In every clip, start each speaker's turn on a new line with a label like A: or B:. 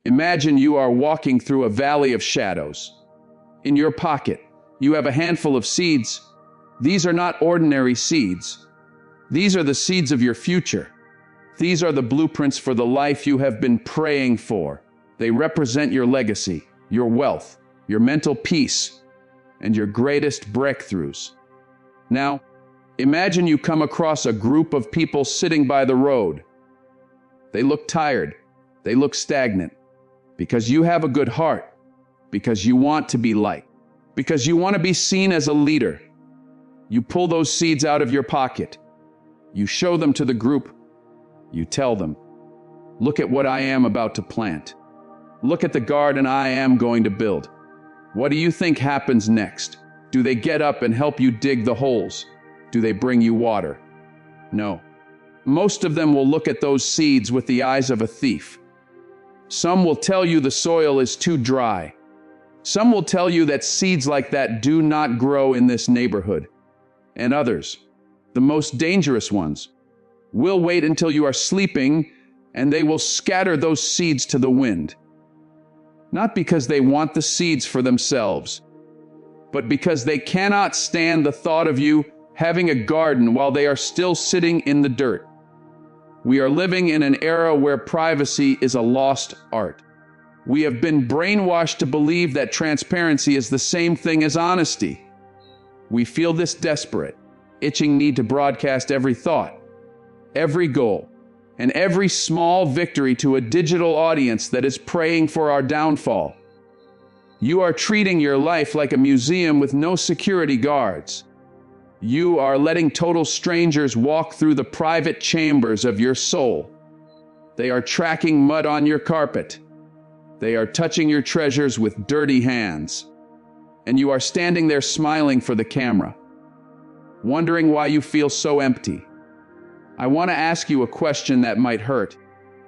A: Imagine you are walking through a valley of shadows. In your pocket, you have a handful of seeds. These are not ordinary seeds. These are the seeds of your future. These are the blueprints for the life you have been praying for. They represent your legacy, your wealth, your mental peace, and your greatest breakthroughs. Now, imagine you come across a group of people sitting by the road. They look tired. They look stagnant. Because you have a good heart. Because you want to be liked. Because you want to be seen as a leader. You pull those seeds out of your pocket. You show them to the group. You tell them, look at what I am about to plant. Look at the garden I am going to build. What do you think happens next? Do they get up and help you dig the holes? Do they bring you water? No. Most of them will look at those seeds with the eyes of a thief. Some will tell you the soil is too dry. Some will tell you that seeds like that do not grow in this neighborhood. And others, the most dangerous ones, will wait until you are sleeping and they will scatter those seeds to the wind. Not because they want the seeds for themselves, but because they cannot stand the thought of you having a garden while they are still sitting in the dirt. We are living in an era where privacy is a lost art. We have been brainwashed to believe that transparency is the same thing as honesty. We feel this desperate, itching need to broadcast every thought, every goal, and every small victory to a digital audience that is praying for our downfall. You are treating your life like a museum with no security guards. You are letting total strangers walk through the private chambers of your soul. They are tracking mud on your carpet. They are touching your treasures with dirty hands. And you are standing there smiling for the camera, wondering why you feel so empty. I want to ask you a question that might hurt.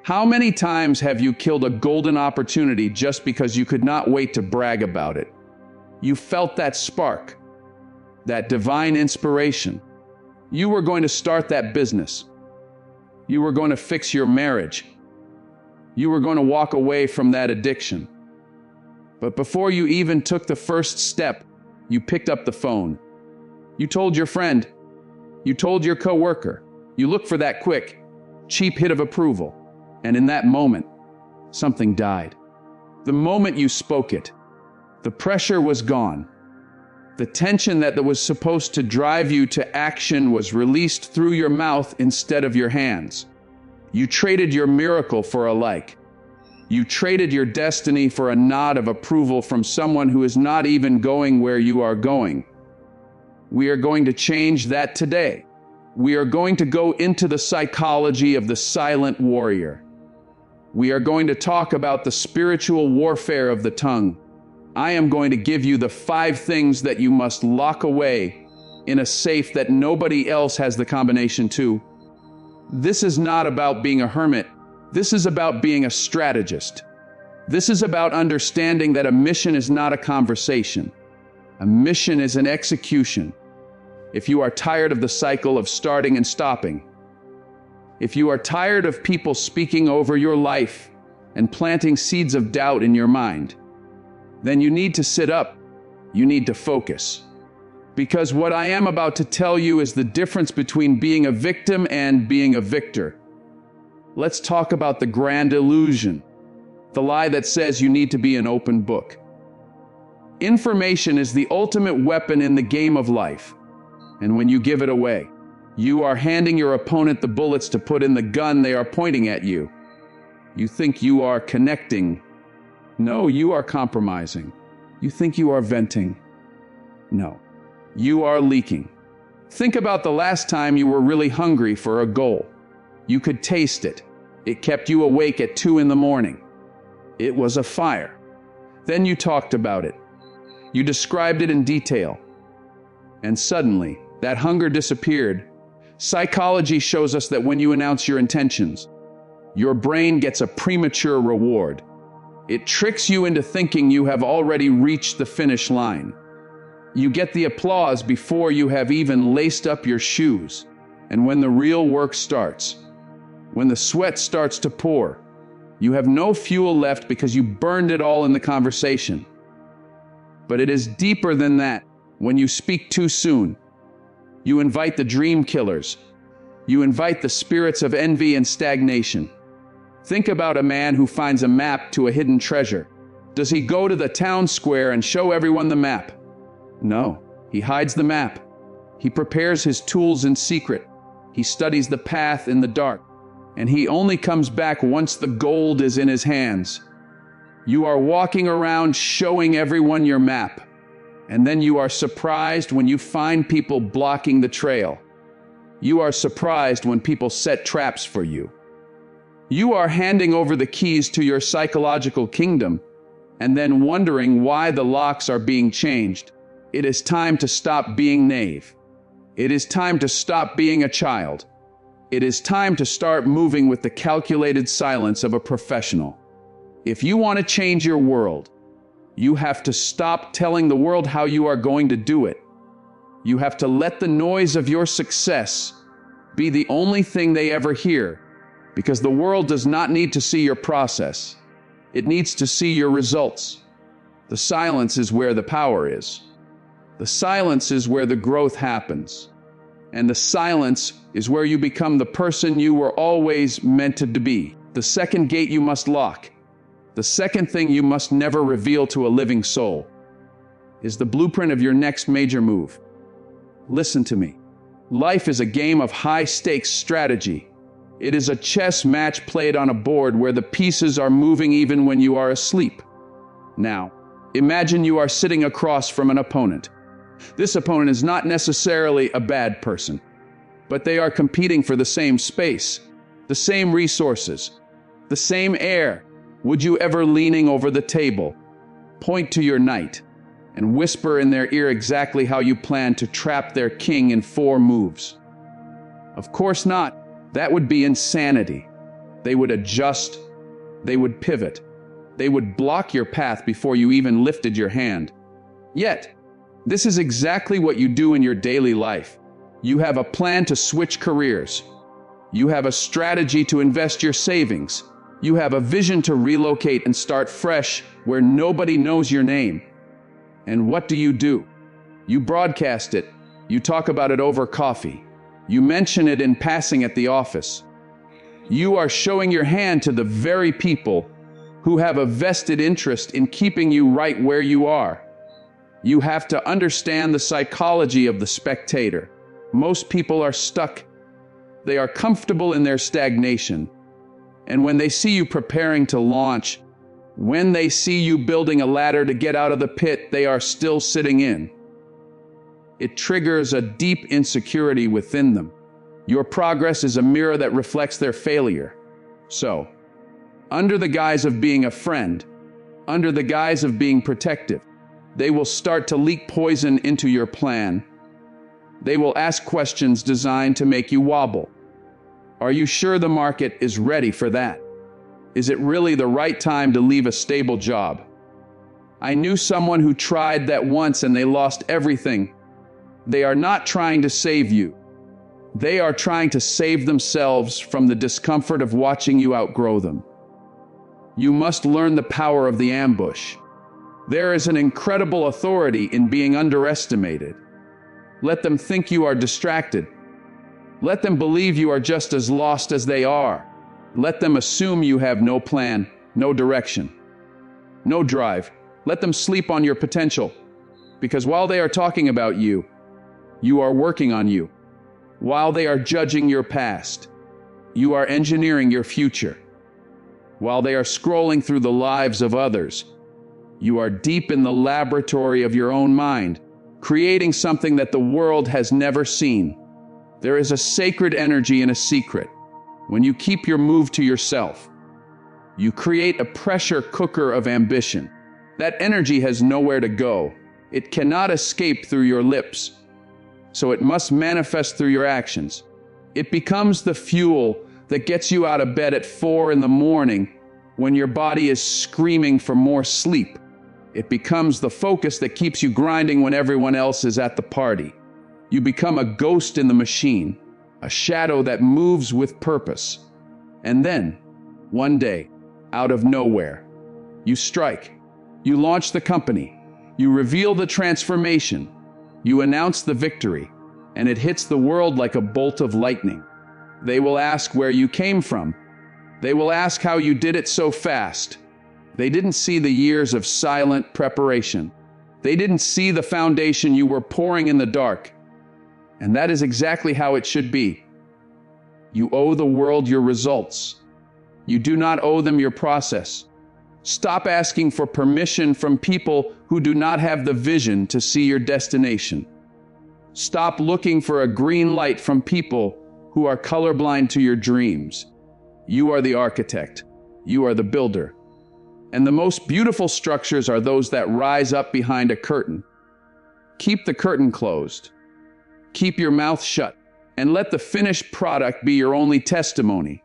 A: How many times have you killed a golden opportunity just because you could not wait to brag about it? You felt that spark, that divine inspiration. You were going to start that business. You were going to fix your marriage. You were going to walk away from that addiction. But before you even took the first step, you picked up the phone. You told your friend. You told your coworker. You looked for that quick, cheap hit of approval. And in that moment, something died. The moment you spoke it, the pressure was gone. The tension that was supposed to drive you to action was released through your mouth instead of your hands. You traded your miracle for a like. You traded your destiny for a nod of approval from someone who is not even going where you are going. We are going to change that today. We are going to go into the psychology of the silent warrior. We are going to talk about the spiritual warfare of the tongue. I am going to give you the 5 things that you must lock away in a safe that nobody else has the combination to. This is not about being a hermit. This is about being a strategist. This is about understanding that a mission is not a conversation. A mission is an execution. If you are tired of the cycle of starting and stopping, if you are tired of people speaking over your life and planting seeds of doubt in your mind, then you need to sit up. You need to focus. Because what I am about to tell you is the difference between being a victim and being a victor. Let's talk about the grand illusion, the lie that says you need to be an open book. Information is the ultimate weapon in the game of life. And when you give it away, you are handing your opponent the bullets to put in the gun they are pointing at you. You think you are connecting. No, you are compromising. You think you are venting. No, you are leaking. Think about the last time you were really hungry for a goal. You could taste it. It kept you awake at 2 a.m. It was a fire. Then you talked about it. You described it in detail. And suddenly, that hunger disappeared. Psychology shows us that when you announce your intentions, your brain gets a premature reward. It tricks you into thinking you have already reached the finish line. You get the applause before you have even laced up your shoes. And when the real work starts, when the sweat starts to pour, You have no fuel left because you burned it all in the conversation. But it is deeper than that. When you speak too soon, you invite the dream killers. You invite the spirits of envy and stagnation. Think about a man who finds a map to a hidden treasure. Does he go to the town square and show everyone the map? No, he hides the map. He prepares his tools in secret. He studies the path in the dark. And he only comes back once the gold is in his hands. You are walking around showing everyone your map. And then you are surprised when you find people blocking the trail. You are surprised when people set traps for you. You are handing over the keys to your psychological kingdom and then wondering why the locks are being changed. It is time to stop being naive. It is time to stop being a child. It is time to start moving with the calculated silence of a professional. If you want to change your world, you have to stop telling the world how you are going to do it. You have to let the noise of your success be the only thing they ever hear, because the world does not need to see your process. It needs to see your results. The silence is where the power is. The silence is where the growth happens. And the silence is where you become the person you were always meant to be. The second gate you must lock, the second thing you must never reveal to a living soul, is the blueprint of your next major move. Listen to me. Life is a game of high-stakes strategy. It is a chess match played on a board where the pieces are moving even when you are asleep. Now, imagine you are sitting across from an opponent. This opponent is not necessarily a bad person, but they are competing for the same space, the same resources, the same air. Would you ever, leaning over the table, point to your knight and whisper in their ear exactly how you plan to trap their king in 4 moves? Of course not. That would be insanity. They would adjust. They would pivot. They would block your path before you even lifted your hand. Yet, this is exactly what you do in your daily life. You have a plan to switch careers. You have a strategy to invest your savings. You have a vision to relocate and start fresh where nobody knows your name. And what do? You broadcast it. You talk about it over coffee. You mention it in passing at the office. You are showing your hand to the very people who have a vested interest in keeping you right where you are. You have to understand the psychology of the spectator. Most people are stuck. They are comfortable in their stagnation. And when they see you preparing to launch, when they see you building a ladder to get out of the pit they are still sitting in, it triggers a deep insecurity within them. Your progress is a mirror that reflects their failure. So, under the guise of being a friend, under the guise of being protective, they will start to leak poison into your plan. They will ask questions designed to make you wobble. Are you sure the market is ready for that? Is it really the right time to leave a stable job? I knew someone who tried that once and they lost everything. They are not trying to save you. They are trying to save themselves from the discomfort of watching you outgrow them. You must learn the power of the ambush. There is an incredible authority in being underestimated. Let them think you are distracted. Let them believe you are just as lost as they are. Let them assume you have no plan, no direction, no drive. Let them sleep on your potential. Because while they are talking about you, you are working on you. While they are judging your past, you are engineering your future. While they are scrolling through the lives of others, you are deep in the laboratory of your own mind, creating something that the world has never seen. There is a sacred energy and a secret. When you keep your move to yourself, you create a pressure cooker of ambition. That energy has nowhere to go. It cannot escape through your lips, so it must manifest through your actions. It becomes the fuel that gets you out of bed at 4 in the morning when your body is screaming for more sleep. It becomes the focus that keeps you grinding when everyone else is at the party. You become a ghost in the machine, a shadow that moves with purpose. And then, one day, out of nowhere. You strike. You launch the company. You reveal the transformation. You announce the victory, and it hits the world like a bolt of lightning. They will ask where you came from. They will ask how you did it so fast. They didn't see the years of silent preparation. They didn't see the foundation you were pouring in the dark. And that is exactly how it should be. You owe the world your results. You do not owe them your process. Stop asking for permission from people who do not have the vision to see your destination. Stop looking for a green light from people who are colorblind to your dreams. You are the architect. You are the builder. And the most beautiful structures are those that rise up behind a curtain. Keep the curtain closed. Keep your mouth shut, and let the finished product be your only testimony.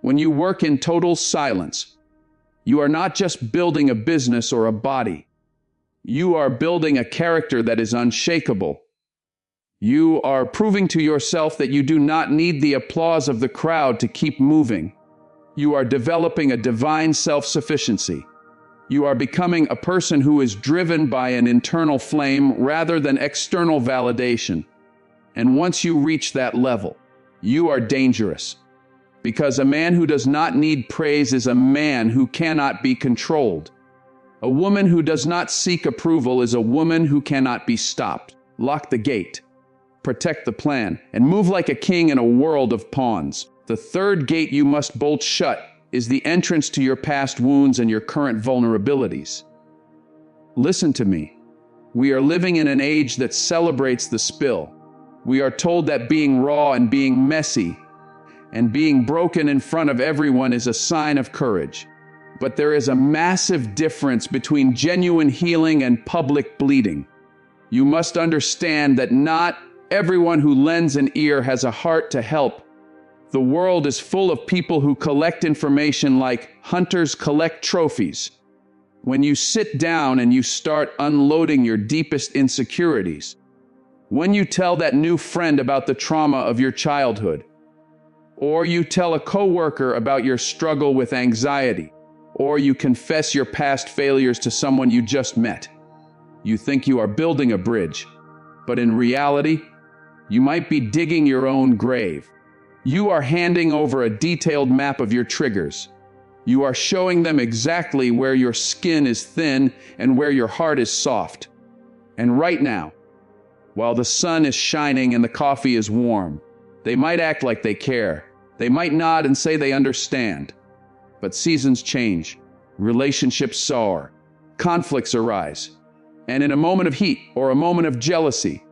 A: When you work in total silence, you are not just building a business or a body. You are building a character that is unshakable. You are proving to yourself that you do not need the applause of the crowd to keep moving. You are developing a divine self-sufficiency. You are becoming a person who is driven by an internal flame rather than external validation. And once you reach that level, you are dangerous. Because a man who does not need praise is a man who cannot be controlled. A woman who does not seek approval is a woman who cannot be stopped. Lock the gate, protect the plan, and move like a king in a world of pawns. The third gate you must bolt shut is the entrance to your past wounds and your current vulnerabilities. Listen to me. We are living in an age that celebrates the spill. We are told that being raw and being messy and being broken in front of everyone is a sign of courage. But there is a massive difference between genuine healing and public bleeding. You must understand that not everyone who lends an ear has a heart to help. The world is full of people who collect information like hunters collect trophies. When you sit down and you start unloading your deepest insecurities, when you tell that new friend about the trauma of your childhood, or you tell a coworker about your struggle with anxiety, or you confess your past failures to someone you just met, you think you are building a bridge, but in reality, you might be digging your own grave. You are handing over a detailed map of your triggers. You are showing them exactly where your skin is thin and where your heart is soft. And right now, while the sun is shining and the coffee is warm, they might act like they care. They might nod and say they understand. But seasons change, relationships sour, conflicts arise. And in a moment of heat or a moment of jealousy,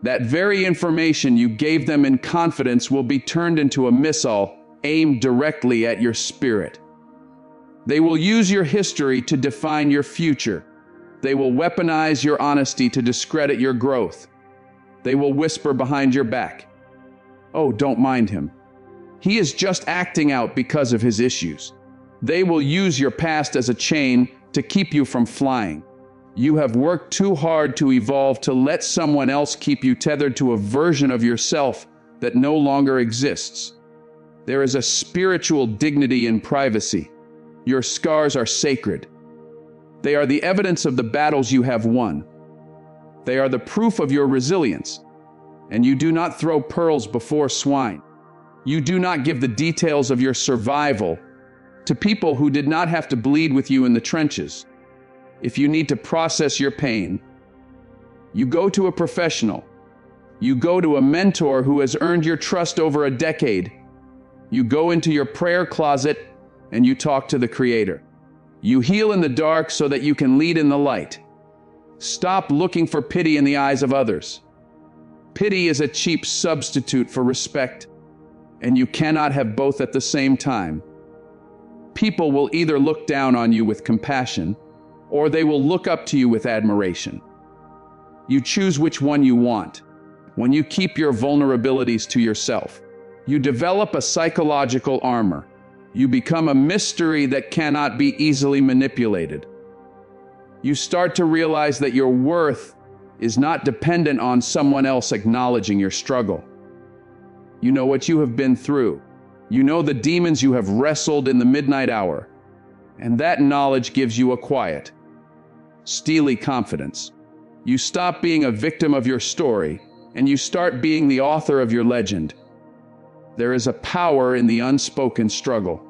A: that very information you gave them in confidence will be turned into a missile aimed directly at your spirit. They will use your history to define your future. They will weaponize your honesty to discredit your growth. They will whisper behind your back, "Oh, don't mind him. He is just acting out because of his issues." They will use your past as a chain to keep you from flying. You have worked too hard to evolve to let someone else keep you tethered to a version of yourself that no longer exists. There is a spiritual dignity in privacy. Your scars are sacred. They are the evidence of the battles you have won. They are the proof of your resilience. And you do not throw pearls before swine. You do not give the details of your survival to people who did not have to bleed with you in the trenches. If you need to process your pain, you go to a professional. You go to a mentor who has earned your trust over a decade. You go into your prayer closet and you talk to the Creator. You heal in the dark so that you can lead in the light. Stop looking for pity in the eyes of others. Pity is a cheap substitute for respect, and you cannot have both at the same time. People will either look down on you with compassion, or they will look up to you with admiration. You choose which one you want. When you keep your vulnerabilities to yourself, you develop a psychological armor. You become a mystery that cannot be easily manipulated. You start to realize that your worth is not dependent on someone else acknowledging your struggle. You know what you have been through. You know the demons you have wrestled in the midnight hour. And that knowledge gives you a quiet, steely confidence. You stop being a victim of your story, and you start being the author of your legend. There is a power in the unspoken struggle.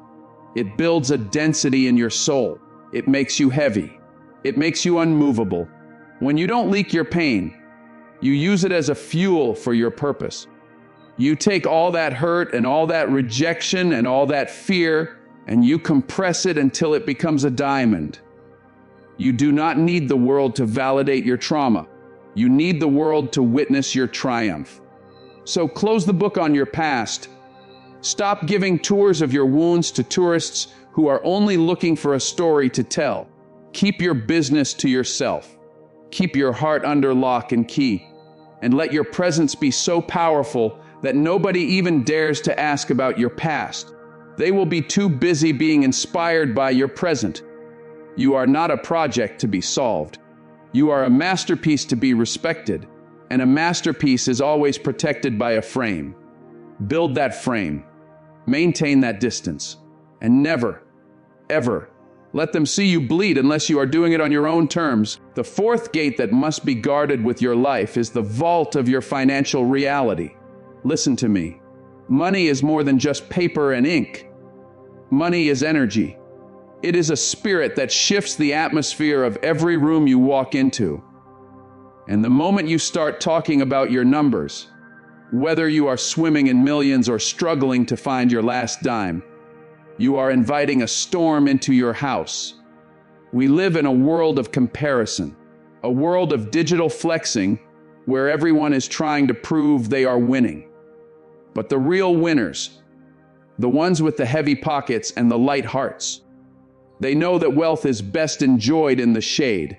A: It builds a density in your soul. It makes you heavy. It makes you unmovable. When you don't leak your pain, you use it as a fuel for your purpose. You take all that hurt and all that rejection and all that fear, and you compress it until it becomes a diamond. You do not need the world to validate your trauma. You need the world to witness your triumph. So close the book on your past. Stop giving tours of your wounds to tourists who are only looking for a story to tell. Keep your business to yourself. Keep your heart under lock and key, and let your presence be so powerful that nobody even dares to ask about your past. They will be too busy being inspired by your present. You are not a project to be solved. You are a masterpiece to be respected, and a masterpiece is always protected by a frame. Build that frame. Maintain that distance. And never, ever let them see you bleed unless you are doing it on your own terms. The fourth gate that must be guarded with your life is the vault of your financial reality. Listen to me. Money is more than just paper and ink. Money is energy. It is a spirit that shifts the atmosphere of every room you walk into. And the moment you start talking about your numbers, whether you are swimming in millions or struggling to find your last dime, you are inviting a storm into your house. We live in a world of comparison, a world of digital flexing where everyone is trying to prove they are winning. But the real winners, the ones with the heavy pockets and the light hearts, they know that wealth is best enjoyed in the shade.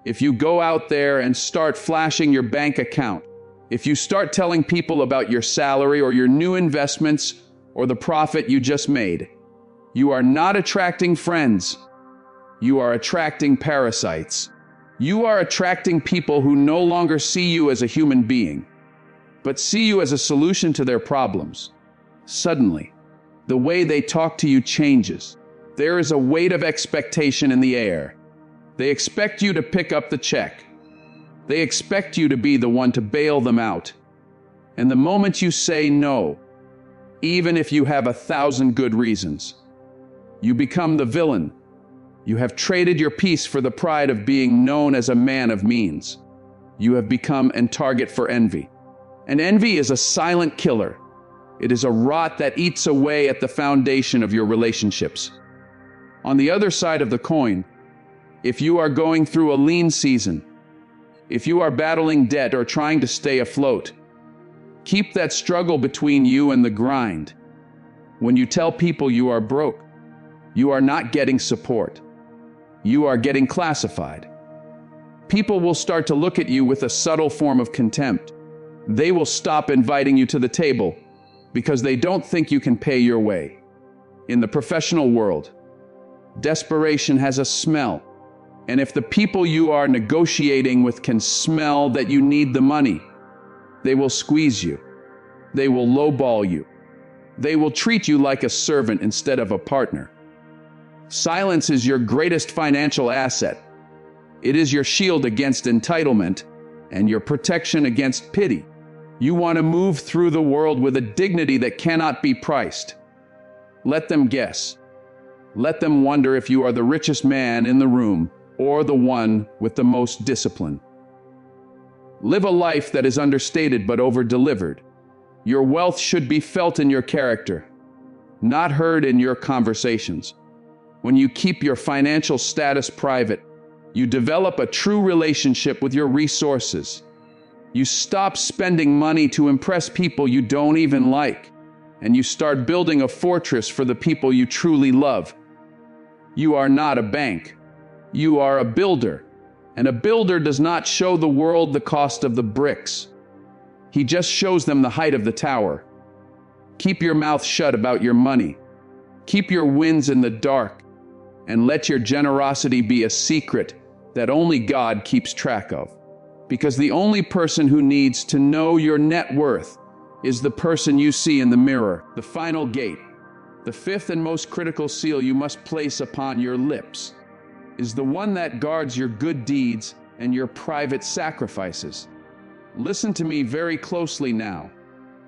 A: If you go out there and start flashing your bank account, if you start telling people about your salary or your new investments or the profit you just made, you are not attracting friends. You are attracting parasites. You are attracting people who no longer see you as a human being, but see you as a solution to their problems. Suddenly, the way they talk to you changes. There is a weight of expectation in the air. They expect you to pick up the check. They expect you to be the one to bail them out. And the moment you say no, even if you have 1,000 good reasons, you become the villain. You have traded your peace for the pride of being known as a man of means. You have become a target for envy. And envy is a silent killer. It is a rot that eats away at the foundation of your relationships. On the other side of the coin, if you are going through a lean season, if you are battling debt or trying to stay afloat, keep that struggle between you and the grind. When you tell people you are broke, you are not getting support. You are getting classified. People will start to look at you with a subtle form of contempt. They will stop inviting you to the table because they don't think you can pay your way. In the professional world, desperation has a smell. And if the people you are negotiating with can smell that you need the money, they will squeeze you. They will lowball you. They will treat you like a servant instead of a partner. Silence is your greatest financial asset. It is your shield against entitlement and your protection against pity. You want to move through the world with a dignity that cannot be priced. Let them guess. Let them wonder if you are the richest man in the room or the one with the most discipline. Live a life that is understated but over-delivered. Your wealth should be felt in your character, not heard in your conversations. When you keep your financial status private, you develop a true relationship with your resources. You stop spending money to impress people you don't even like, and you start building a fortress for the people you truly love. You are not a bank. You are a builder, and a builder does not show the world the cost of the bricks. He just shows them the height of the tower. Keep your mouth shut about your money. Keep your wins in the dark, and let your generosity be a secret that only God keeps track of. Because the only person who needs to know your net worth is the person you see in the mirror. The final gate The fifth and most critical seal you must place upon your lips is the one that guards your good deeds and your private sacrifices. Listen to me very closely now,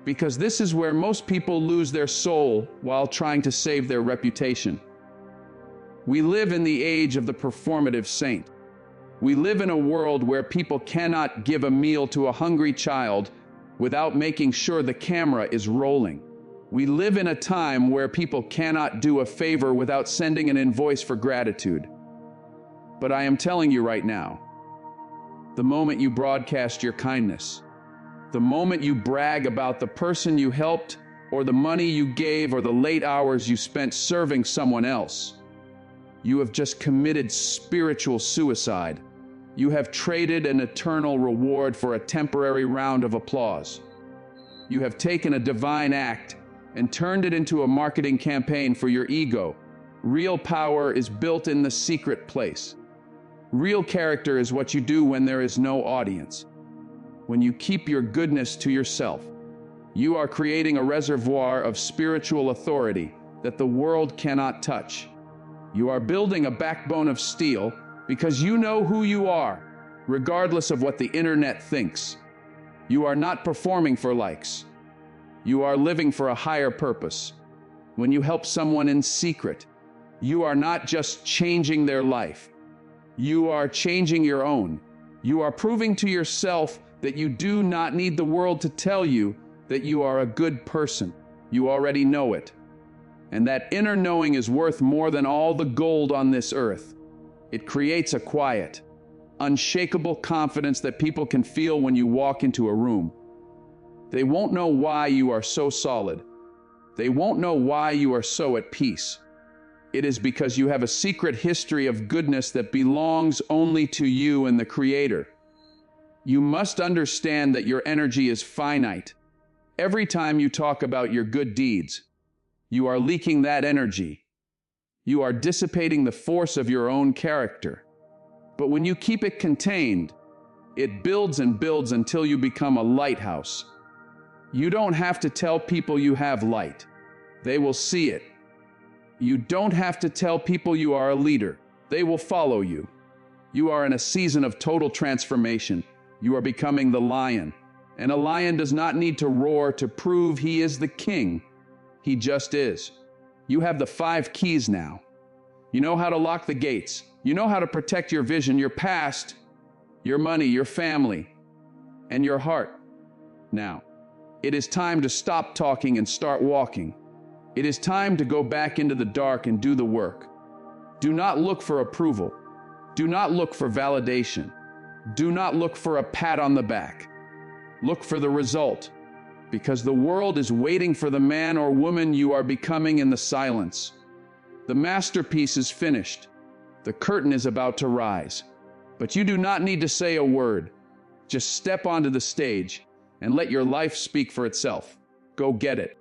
A: because this is where most people lose their soul while trying to save their reputation. We live in the age of the performative saint. We live in a world where people cannot give a meal to a hungry child without making sure the camera is rolling. We live in a time where people cannot do a favor without sending an invoice for gratitude. But I am telling you right now, the moment you broadcast your kindness, the moment you brag about the person you helped, or the money you gave, or the late hours you spent serving someone else, you have just committed spiritual suicide. You have traded an eternal reward for a temporary round of applause. You have taken a divine act and turned it into a marketing campaign for your ego. Real power is built in the secret place. Real character is what you do when there is no audience. When you keep your goodness to yourself, you are creating a reservoir of spiritual authority that the world cannot touch. You are building a backbone of steel because you know who you are, regardless of what the internet thinks. You are not performing for likes. You are living for a higher purpose. When you help someone in secret, you are not just changing their life. You are changing your own. You are proving to yourself that you do not need the world to tell you that you are a good person. You already know it. And that inner knowing is worth more than all the gold on this earth. It creates a quiet, unshakable confidence that people can feel when you walk into a room. They won't know why you are so solid. They won't know why you are so at peace. It is because you have a secret history of goodness that belongs only to you and the Creator. You must understand that your energy is finite. Every time you talk about your good deeds, you are leaking that energy. You are dissipating the force of your own character. But when you keep it contained, it builds and builds until you become a lighthouse. You don't have to tell people you have light. They will see it. You don't have to tell people you are a leader. They will follow you. You are in a season of total transformation. You are becoming the lion. And a lion does not need to roar to prove he is the king. He just is. You have the 5 keys now. You know how to lock the gates. You know how to protect your vision, your past, your money, your family, and your heart. Now, it is time to stop talking and start walking. It is time to go back into the dark and do the work. Do not look for approval. Do not look for validation. Do not look for a pat on the back. Look for the result, because the world is waiting for the man or woman you are becoming in the silence. The masterpiece is finished. The curtain is about to rise. But you do not need to say a word. Just step onto the stage and let your life speak for itself. Go get it.